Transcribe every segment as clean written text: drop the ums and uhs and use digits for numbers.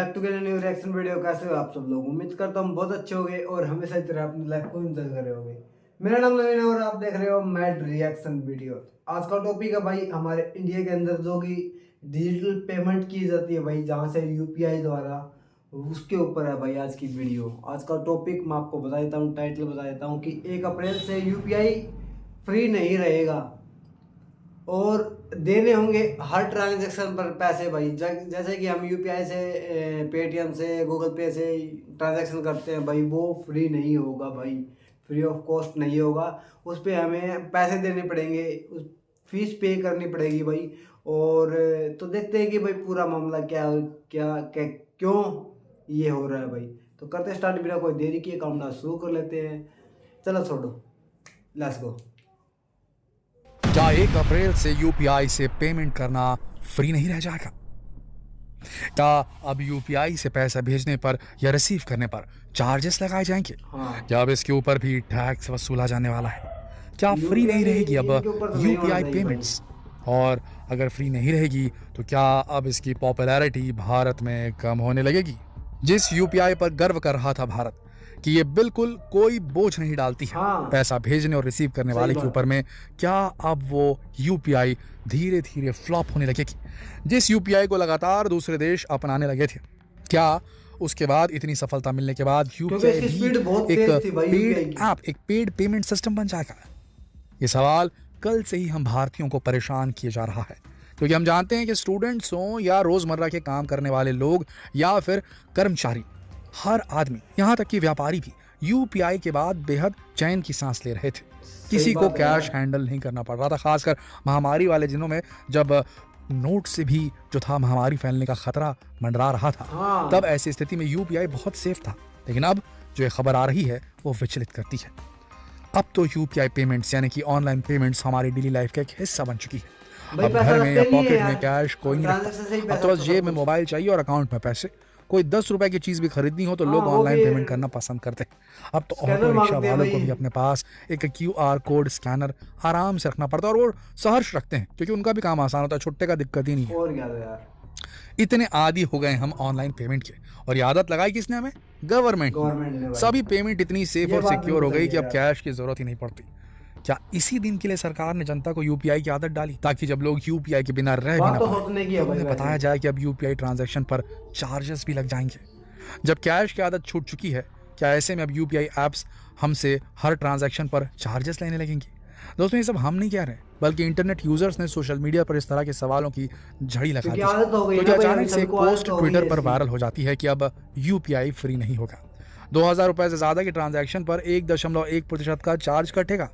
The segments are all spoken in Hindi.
Back to new reaction video. कैसे हो आप सब लोग? उम्मीद करता हूँ बहुत अच्छे होंगे और हमेशा इस तरह अपनी लाइफ को एंजॉय कर रहे होंगे। मेरा नाम नवीन है और आप देख रहे हो मैड रिएक्शन वीडियो। आज का टॉपिक है भाई हमारे इंडिया के अंदर जो कि डिजिटल पेमेंट की जाती है भाई, जहाँ से यूपीआई द्वारा, उसके ऊपर है भाई आज की वीडियो। आज का टॉपिक मैं आपको बता देता हूँ, टाइटल बता देता हूँ कि 1 अप्रैल से यूपीआई फ्री नहीं रहेगा और देने होंगे हर ट्रांजैक्शन पर पैसे भाई। जैसे कि हम यूपीआई से, पेटीएम से, गूगल पे से ट्रांजैक्शन करते हैं भाई, वो फ्री नहीं होगा भाई, फ्री ऑफ कॉस्ट नहीं होगा। उस पर हमें पैसे देने पड़ेंगे, उस फीस पे करनी पड़ेगी भाई। और तो देखते हैं कि भाई पूरा मामला क्या क्या, क्या क्यों ये हो रहा है भाई। तो करते स्टार्ट, बिना कोई देरी किए काम शुरू कर लेते हैं। चलो छोड़ो, लेट्स गो। क्या 1 अप्रैल से यूपीआई से पेमेंट करना फ्री नहीं रह जाएगा? क्या अब यूपीआई से पैसा भेजने पर या रिसीव करने पर चार्जेस लगाए जाएंगे? क्या अब इसके ऊपर भी टैक्स वसूला जाने वाला है? क्या फ्री नहीं रहेगी अब यूपीआई पेमेंट्स? और अगर फ्री नहीं रहेगी तो क्या अब इसकी पॉपुलैरिटी भारत में कम होने लगेगी? जिस यूपीआई पर गर्व कर रहा था भारत कि ये बिल्कुल कोई बोझ नहीं डालती है पैसा भेजने और रिसीव करने वाले के ऊपर में, क्या अब वो यूपीआई धीरे धीरे फ्लॉप होने लगेगी? जिस यूपीआई को लगातार दूसरे देश अपनाने लगे थे, क्या उसके बाद इतनी सफलता मिलने के बाद यूपीआई भी एक पेड ऐप, एक पेड पेमेंट सिस्टम बन जाएगा? ये सवाल कल से ही हम भारतीयों को परेशान किए जा रहा है, क्योंकि हम जानते हैं कि स्टूडेंट्स हों या रोजमर्रा के काम करने वाले लोग या फिर कर्मचारी, हर आदमी, यहाँ तक कि व्यापारी भी यूपीआई के बाद बेहद चैन की सांस ले रहे थे। किसी को कैश हैंडल नहीं करना पड़ रहा था, खासकर महामारी वाले दिनों में जब नोट से भी जो था महामारी फैलने का खतरा मंडरा रहा था। तब ऐसी स्थिति में यूपीआई बहुत सेफ था। लेकिन अब जो ये खबर आ रही है वो विचलित करती है। अब तो यूपीआई पेमेंट्स यानी कि ऑनलाइन पेमेंट्स हमारी डेली लाइफ का एक हिस्सा बन चुकी है। अब घर में या पॉकेट में कैश कोई नहीं रखता। अब तो बस जेब में मोबाइल चाहिए और अकाउंट में पैसे। कोई 10 रुपए की चीज भी खरीदनी हो तो लोग ऑनलाइन पेमेंट करना पसंद करते हैं। अब तो ऑटो रिक्शा वालों को भी अपने पास एक क्यूआर कोड स्कैनर आराम से रखना पड़ता है और वो सहर्ष रखते हैं, क्योंकि उनका भी काम आसान होता है, छुट्टे का दिक्कत ही नहीं है। और क्या यार, इतने आदी हो गए हम ऑनलाइन पेमेंट के। और ये आदत लगाई किसने हमें? गवर्नमेंट ने। सभी पेमेंट इतनी सेफ और सिक्योर हो गई कि अब कैश की जरूरत ही नहीं पड़ती। क्या इसी दिन के लिए सरकार ने जनता को यूपीआई की आदत डाली, ताकि जब लोग यूपीआई के बिना रह भी ना पाएं तो उन्हें बताया जाए कि अब यूपीआई ट्रांजैक्शन पर चार्जेस भी लग जाएंगे? जब कैश की आदत छूट चुकी है, क्या ऐसे में अब यूपीआई ऐप्स हमसे हर ट्रांजैक्शन पर चार्जेस लेने लगेंगी? दोस्तों, ये सब हम नहीं कह रहे, बल्कि इंटरनेट यूजर्स ने सोशल मीडिया पर इस तरह के सवालों की झड़ी लगा दी। तो अचानक से एक पोस्ट ट्विटर पर वायरल हो जाती है कि अब यूपीआई फ्री नहीं होगा। 2000 रुपए से ज्यादा की ट्रांजैक्शन पर 1.1% का चार्ज कटेगा।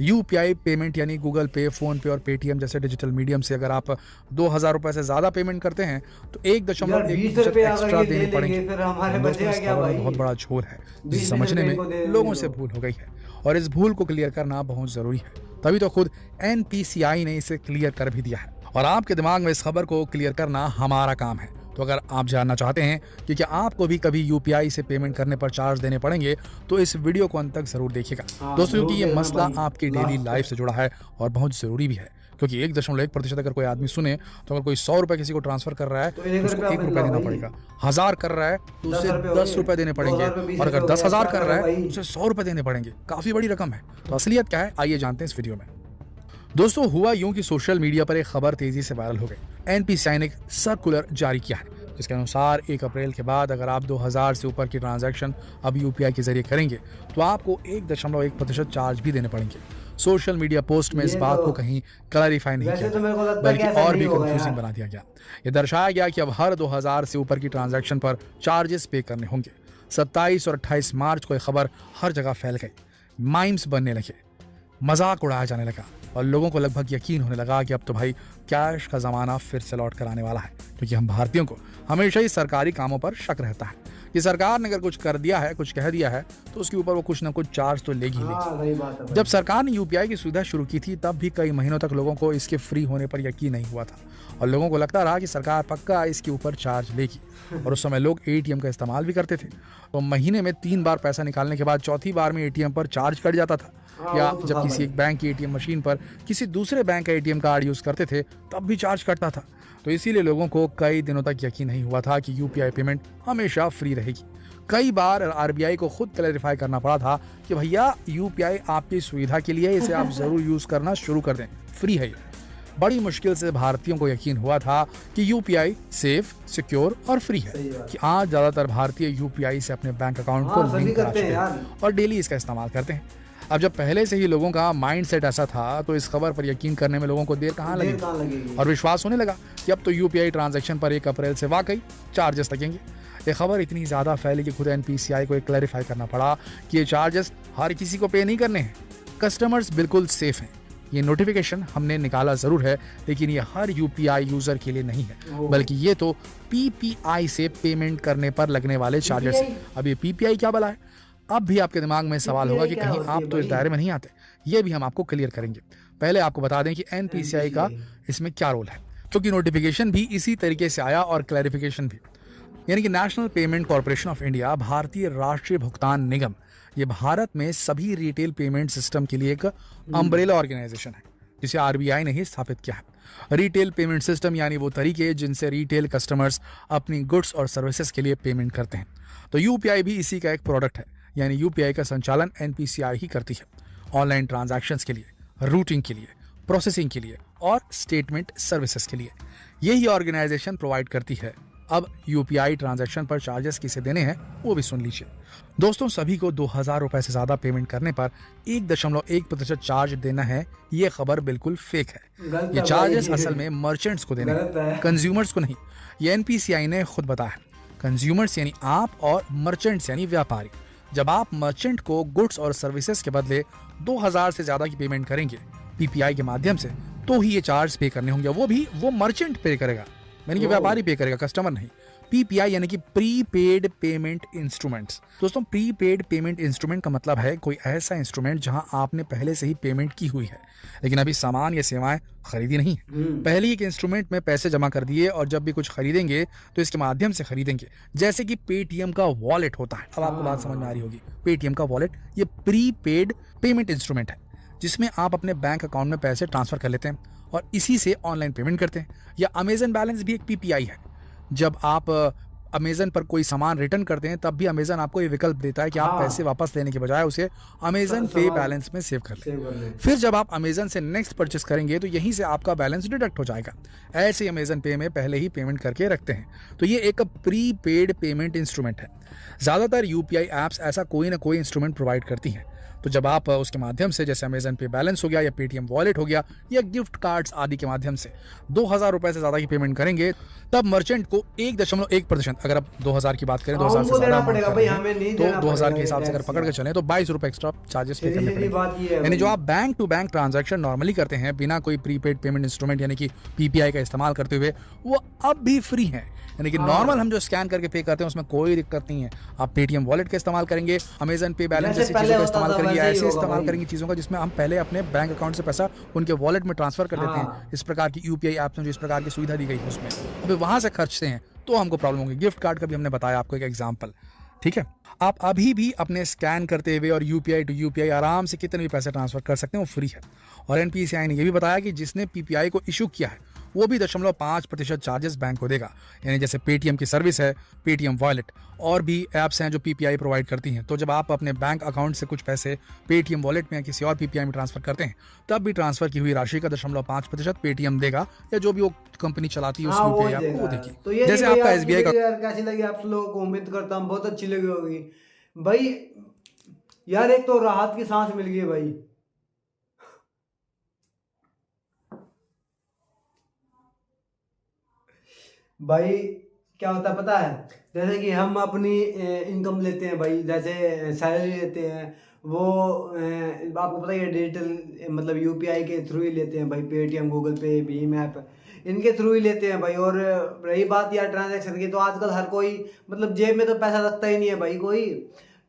यूपीआई पेमेंट यानी गूगल पे, फोन पे और पेटीएम जैसे डिजिटल मीडियम से अगर आप 2000 रुपए से ज्यादा पेमेंट करते हैं तो 1.1% एक्स्ट्रा देने पड़ेंगे। दोस्तों, इस खबर में बहुत बड़ा झोल है, जिसे समझने में लोगों से भूल हो गई है और इस भूल को क्लियर करना बहुत जरूरी है। तभी तो खुद एनपीसीआई ने इसे क्लियर कर भी दिया है और आपके दिमाग में इस खबर को क्लियर करना हमारा काम है। तो अगर आप जानना चाहते हैं कि क्या आपको भी कभी यूपीआई से पेमेंट करने पर चार्ज देने पड़ेंगे, तो इस वीडियो को अंत तक जरूर देखिएगा दोस्तों, क्योंकि ये मसला आपकी डेली लाइफ से जुड़ा है और बहुत जरूरी भी है। क्योंकि 1.1% अगर कोई आदमी सुने तो अगर कोई 100 रुपए किसी को ट्रांसफर कर रहा है तो उसको 1 रुपया देना पड़ेगा। 1000 कर रहा है तो उसे 10 रुपए देने पड़ेंगे, और अगर 10,000 कर रहा है तो उसे 100 रुपए देने पड़ेंगे। काफी बड़ी रकम है। तो असलियत क्या है, आइए जानते हैं इस वीडियो में। दोस्तों, हुआ यूं कि सोशल मीडिया पर एक खबर तेजी से वायरल हो गई। एनपीसीआई ने एक सर्कुलर जारी किया है, जिसके अनुसार 1 अप्रैल के बाद अगर आप 2000 से ऊपर की ट्रांजैक्शन अब यूपीआई के जरिए करेंगे तो आपको 1.1% चार्ज भी देने पड़ेंगे। सोशल मीडिया पोस्ट में इस बात को कहीं क्लैरिफाई नहीं किया गया, बल्कि और भी कंफ्यूजिंग बना दिया गया। ये दर्शाया गया कि अब हर 2000 से ऊपर की ट्रांजैक्शन पर चार्जेस पे करने होंगे। 27 और 28 मार्च को यह खबर हर जगह फैल गई, माइम्स बनने लगे, मजाक उड़ाया जाने लगा और लोगों को लगभग यकीन होने लगा कि अब तो भाई कैश का जमाना फिर से लौट कर आने वाला है। क्योंकि हम भारतीयों को हमेशा ही सरकारी कामों पर शक रहता है कि सरकार ने अगर कुछ कर दिया है, कुछ कह दिया है, तो उसके ऊपर वो कुछ ना कुछ चार्ज तो लेगी लेगी। जब सरकार ने यूपीआई की सुविधा शुरू की थी तब भी कई महीनों तक लोगों को इसके फ्री होने पर यकीन नहीं हुआ था और लोगों को लगता रहा कि सरकार पक्का इसके ऊपर चार्ज लेगी। और उस समय लोग एटीएम का इस्तेमाल भी करते थे, तो महीने में 3 बार पैसा निकालने के बाद चौथी बार में एटीएम पर चार्ज कट जाता था। या जब किसी एक बैंक की एटीएम मशीन पर किसी दूसरे बैंक का एटीएम कार्ड यूज करते थे तब भी चार्ज कटता था। तो इसीलिए लोगों को कई दिनों तक यकीन नहीं हुआ था कि यूपीआई पेमेंट हमेशा फ्री रहेगी। कई बार आरबीआई को खुद क्लैरिफाई करना पड़ा था कि भैया यूपीआई आपकी सुविधा के लिए, इसे आप जरूर यूज करना शुरू कर दें, फ्री है ये। बड़ी मुश्किल से भारतीयों को यकीन हुआ था कि यूपीआई सेफ, सिक्योर और फ्री है। कि आज ज्यादातर भारतीय यूपीआई से अपने बैंक अकाउंट को लिंक करा चुके हैं और डेली इसका इस्तेमाल करते हैं। अब जब पहले से ही लोगों का माइंड सेट ऐसा था, तो इस खबर पर यकीन करने में लोगों को देर कहाँ लगेगी और विश्वास होने लगा कि अब तो यूपीआई ट्रांजैक्शन पर 1 अप्रैल से वाकई चार्जेस लगेंगे। ये खबर इतनी ज़्यादा फैली कि खुद एनपीसीआई को क्लैरिफाई करना पड़ा कि ये चार्जेस हर किसी को पे नहीं करने हैं, कस्टमर्स बिल्कुल सेफ हैं। ये नोटिफिकेशन हमने निकाला ज़रूर है, लेकिन ये हर यूपीआई यूज़र के लिए नहीं है, बल्कि ये तो पीपीआई से पेमेंट करने पर लगने वाले चार्जेस हैं। अब ये पीपीआई क्या भला है? अब भी आपके दिमाग में सवाल होगा कि कहीं आप तो इस दायरे में नहीं आते। ये भी हम आपको क्लियर करेंगे। पहले आपको बता दें कि एनपीसीआई का इसमें क्या रोल है, क्योंकि नोटिफिकेशन भी इसी तरीके से आया और क्लैरिफिकेशन भी। यानी कि national payment corporation of India, भारतीय राष्ट्रीय भुगतान निगम, ये भारत में सभी रिटेल पेमेंट सिस्टम के लिए एक अम्ब्रेला ऑर्गेनाइजेशन है, जिसे आरबीआई ने ही स्थापित किया है। रिटेल पेमेंट सिस्टम यानी वो तरीके जिनसे रिटेल कस्टमर्स अपनी गुड्स और सर्विसेज के लिए पेमेंट करते हैं। तो यूपीआई भी इसी का एक प्रोडक्ट है, यानी यूपीआई का संचालन एनपीसीआई ही करती है। ऑनलाइन ट्रांजैक्शंस के लिए, रूटिंग के लिए, प्रोसेसिंग के लिए और स्टेटमेंट सर्विसेज के लिए यही ऑर्गेनाइजेशन प्रोवाइड करती है। अब यूपीआई ट्रांजैक्शन पर चार्जेस किसे देने हैं वो भी सुन लीजिए। दोस्तों, सभी को 2000 रुपए से ज्यादा पेमेंट करने पर 1.1% चार्ज देना है। ये खबर बिल्कुल फेक है। ये चार्जेस असल में मर्चेंट्स को देने हैं, कंज्यूमर्स को नहीं। ये एनपीसीआई ने खुद बताया। कंज्यूमर्स यानी आप और मर्चेंट्स यानी व्यापारी। जब आप मर्चेंट को गुड्स और सर्विसेज के बदले 2000 से ज्यादा की पेमेंट करेंगे पीपीआई के माध्यम से, तो ही ये चार्ज पे करने होंगे। वो भी वो मर्चेंट पे करेगा, यानी कि व्यापारी पे करेगा, कस्टमर नहीं। पीपीआई यानी कि प्रीपेड पेमेंट इंस्ट्रूमेंट्स। दोस्तों, प्रीपेड पेमेंट इंस्ट्रूमेंट का मतलब है कोई ऐसा इंस्ट्रूमेंट जहां आपने पहले से ही पेमेंट की हुई है, लेकिन अभी सामान या सेवाएं खरीदी नहीं है। पहले एक इंस्ट्रूमेंट में पैसे जमा कर दिए और जब भी कुछ खरीदेंगे तो इसके माध्यम से खरीदेंगे। जैसे कि पेटीएम का वॉलेट होता है। अब आपको बात समझ में आ रही होगी। पेटीएम का वॉलेट ये प्रीपेड पेमेंट इंस्ट्रूमेंट है, जिसमें आप अपने बैंक अकाउंट में पैसे ट्रांसफर कर लेते हैं और इसी से ऑनलाइन पेमेंट करते हैं। या अमेजन बैलेंस भी एक पीपीआई है। जब आप अमेजन पर कोई सामान रिटर्न करते हैं, तब भी अमेजन आपको ये विकल्प देता है कि आप पैसे वापस लेने के बजाय उसे अमेजन पे बैलेंस में सेव कर लें। फिर जब आप अमेजन से नेक्स्ट परचेस करेंगे तो यहीं से आपका बैलेंस डिडक्ट हो जाएगा। ऐसे ही अमेजन पे में पहले ही पेमेंट करके रखते हैं। तो ये एक प्रीपेड पेमेंट इंस्ट्रूमेंट है। ज़्यादातर यूपीआई ऐप्स ऐसा कोई ना कोई इंस्ट्रूमेंट प्रोवाइड करती हैं। तो जब आप उसके माध्यम से, जैसे अमेजन पे बैलेंस हो गया या पेटीएम वॉलेट हो गया या गिफ्ट कार्ड्स आदि के माध्यम से 2000 रुपए से ज्यादा की पेमेंट करेंगे, तब मर्चेंट को 1.1%, अगर आप 2000 की बात करें, 2000 से ज्यादा तो 2000 के हिसाब से अगर पकड़ के चले तो 22 रुपए एक्स्ट्रा चार्जेस पे करने पड़ेंगे। यानी जो आप bank to bank transaction normally करते हैं बिना कोई प्रीपेड पेमेंट इंस्ट्रूमेंट यानी कि पीपीआई का इस्तेमाल करते हुए, वो अब भी फ्री है। यानी कि नॉर्मल हम जो स्कैन करके पे करते हैं उसमें कोई दिक्कत नहीं है। आप पेटीएम वॉलेट का इस्तेमाल करेंगे, अमेजन पे बैलेंस जैसी चीजों का इस्तेमाल करेंगे, ऐसे इस्तेमाल करेंगे चीजों का जिसमें हम पहले अपने बैंक अकाउंट से पैसा उनके वॉलेट में ट्रांसफर कर देते हैं। इस प्रकार की यूपीआई ऐप्स में जो इस प्रकार की सुविधा दी गई है उसमें अभी वहां से खर्चते हैं तो हमको प्रॉब्लम होगी। गिफ्ट कार्ड का भी हमने बताया आपको एक एग्जाम्पल, ठीक है। आप अभी भी अपने स्कैन करते हुए और यूपीआई टू यूपीआई आराम से कितने भी पैसे ट्रांसफर कर सकते हैं, वो फ्री है। और एनपीसीआई ने यह भी बताया कि जिसने पीपीआई को इशू किया है वो भी 0.5% चार्जेस बैंक को देगा। यानी जैसे पेटीएम की सर्विस है, पेटीएम वॉलेट, और भी ऐप्स हैं जो पीपीआई प्रोवाइड करती हैं। तो जब आप अपने बैंक अकाउंट से कुछ पैसे पेटीएम वॉलेट में या किसी और पीपीआई में ट्रांसफर करते हैं, तब भी ट्रांसफर की हुई राशि का 0.5% पेटीएम देगा, या जो भी वो कंपनी चलाती है उस यूपीआई आपको वो देगी। तो ये जैसे आपका एसबीआई का। कैसी लगी आप लोगों को? उम्मीद करता हूँ बहुत अच्छी लगी होगी भाई। यार एक तो राहत की सांस मिल गई भाई। भाई क्या होता है पता है, जैसे कि हम अपनी इनकम लेते हैं भाई, जैसे सैलरी लेते हैं, वो आपको पता है डिजिटल मतलब यूपीआई के थ्रू ही लेते हैं भाई। पेटीएम, गूगल पे, भीम ऐप, इनके थ्रू ही लेते हैं भाई। और रही बात यार ट्रांजैक्शन की, तो आजकल हर कोई मतलब जेब में तो पैसा रखता ही नहीं है भाई। कोई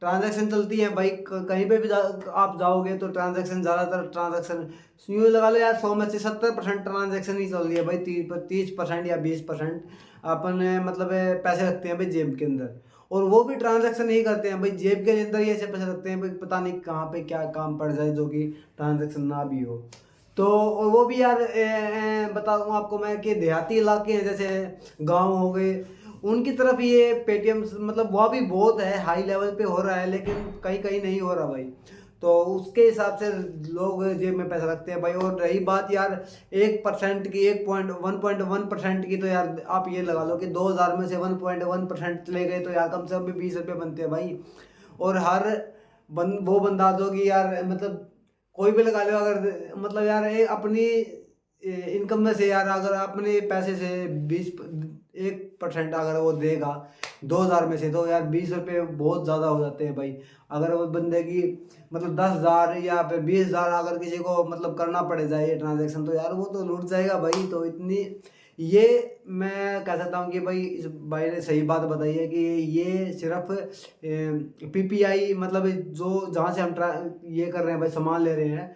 ट्रांजैक्शन चलती है भाई, कहीं पे भी आप जाओगे तो ट्रांजैक्शन, ज़्यादातर ट्रांजैक्शन यूँ लगा लो यार 100 में से 70% ट्रांजैक्शन ही चल रही है भाई। 30% या 20% अपन मतलब पैसे रखते हैं भाई जेब के अंदर, और वो भी ट्रांजैक्शन ही करते हैं भाई। जेब के अंदर ही ऐसे पैसे रखते हैं भाई, पता नहीं कहाँ पे क्या काम पड़ जाए जो कि ट्रांजैक्शन ना भी हो। तो और वो भी यार बताऊँ आपको मैं कि देहाती इलाके हैं जैसे गांव हो गए, उनकी तरफ ये पेटीएम मतलब वह भी बहुत है, हाई लेवल पे हो रहा है, लेकिन कहीं कहीं नहीं हो रहा भाई। तो उसके हिसाब से लोग जेब में पैसा रखते हैं भाई। और रही बात यार 1% की, 1.1% की, तो यार आप ये लगा लो कि 2000 में से 1.1% चले गए तो यार कम से कम भी 20 रुपये बनते हैं भाई। और हर वो बंदा जो कि यार मतलब कोई भी लगा लो, अगर मतलब यार अपनी इनकम में से यार अगर अपने पैसे से 1% अगर वो देगा 2000 में से, तो यार 20 रुपये बहुत ज़्यादा हो जाते हैं भाई। अगर वो बंदे की मतलब 10,000 या फिर 20,000 अगर किसी को मतलब करना पड़ जाए ये ट्रांजेक्शन, तो यार वो तो लूट जाएगा भाई। तो इतनी ये मैं कह सकता हूँ कि भाई इस भाई ने सही बात बताई है कि ये सिर्फ पीपीआई मतलब जो जहाँ से हम ये कर रहे हैं भाई, सामान ले रहे हैं,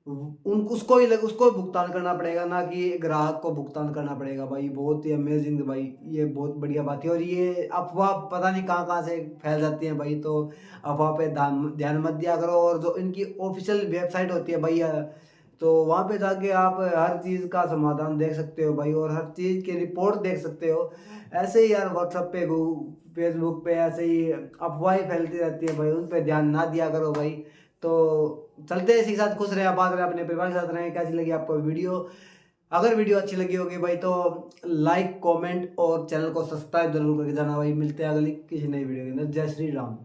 उन उसको भुगतान करना पड़ेगा, ना कि ग्राहक को भुगतान करना पड़ेगा भाई। बहुत ही अमेजिंग भाई, ये बहुत बढ़िया बात है। और ये अफवाह पता नहीं कहाँ कहाँ से फैल जाती है भाई, तो अफवाह पे ध्यान मत दिया करो। और जो इनकी ऑफिशियल वेबसाइट होती है भाई, तो वहाँ पे जाके आप हर चीज़ का समाधान देख सकते हो भाई, और हर चीज़ की रिपोर्ट देख सकते हो। ऐसे ही यार व्हाट्सएप पे, फेसबुक पे ऐसे ही अफवाहें फैलती रहती है भाई, उन पे ध्यान ना दिया करो भाई। तो चलते हैं इसी के साथ, खुश रहे, आबाद रहे, अपने परिवार के साथ रहें। कैसी लगी आपको वीडियो? अगर वीडियो अच्छी लगी होगी भाई तो लाइक, कमेंट और चैनल को सब्सक्राइब जरूर करके जाना भाई। मिलते हैं अगली किसी नई वीडियो के अंदर। जय श्री राम।